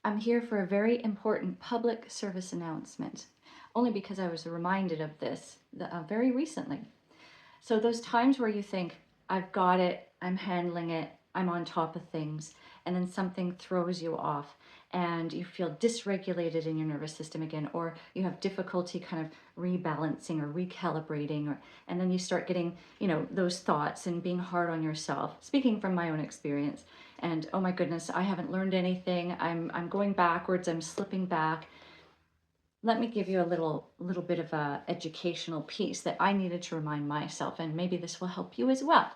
I'm here for a very important public service announcement, only because I was reminded of this very recently. So those times where you think, I've got it, I'm handling it, I'm on top of things, and then something throws you off and you feel dysregulated in your nervous system again, or you have difficulty kind of rebalancing or recalibrating, and then you start getting, those thoughts and being hard on yourself. Speaking from my own experience, and oh my goodness, I haven't learned anything. I'm going backwards, I'm slipping back. Let me give you a little bit of a educational piece that I needed to remind myself, and maybe this will help you as well.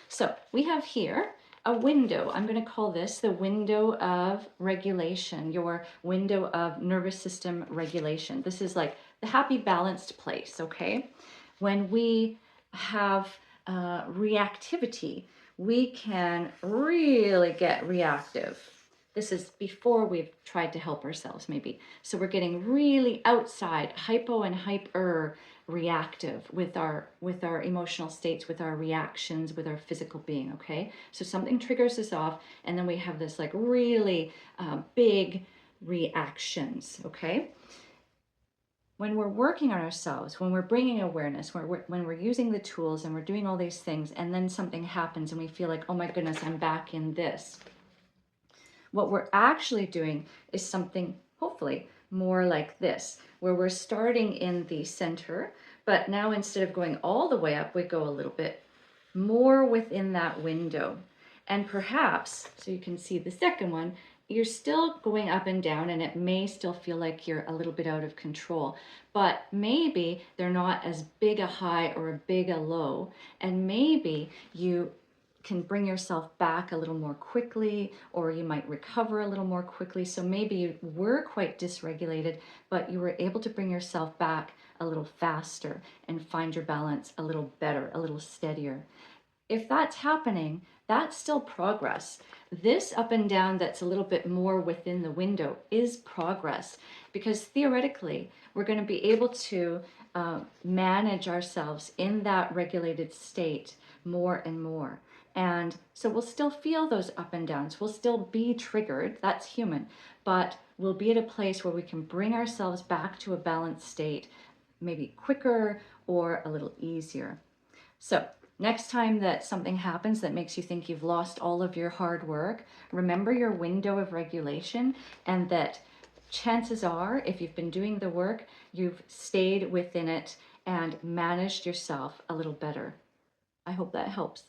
So we have here a window. I'm going to call this the window of regulation, your window of nervous system regulation. This is like the happy, balanced place, okay? When we have reactivity, we can really get reactive. This is before we've tried to help ourselves, maybe. So we're getting really outside, hypo and hyper reactive with our emotional states, with our reactions, with our physical being, okay? So something triggers us off, and then we have this like really big reactions, okay? When we're working on ourselves, when we're bringing awareness, when we're using the tools and we're doing all these things, and then something happens and we feel like, oh my goodness, I'm back in this. What we're actually doing is something, hopefully, more like this, where we're starting in the center, but now instead of going all the way up, we go a little bit more within that window. And perhaps, so you can see the second one, you're still going up and down, and it may still feel like you're a little bit out of control, but maybe they're not as big a high or a big a low, and maybe you can bring yourself back a little more quickly, or you might recover a little more quickly. So maybe you were quite dysregulated, but you were able to bring yourself back a little faster and find your balance a little better, a little steadier. If that's happening, that's still progress. This up and down that's a little bit more within the window is progress, because theoretically, we're going to be able to manage ourselves in that regulated state more and more. And so we'll still feel those up and downs. We'll still be triggered. That's human. But we'll be at a place where we can bring ourselves back to a balanced state, maybe quicker or a little easier. So next time that something happens that makes you think you've lost all of your hard work, remember your window of regulation, and that chances are, if you've been doing the work, you've stayed within it and managed yourself a little better. I hope that helps.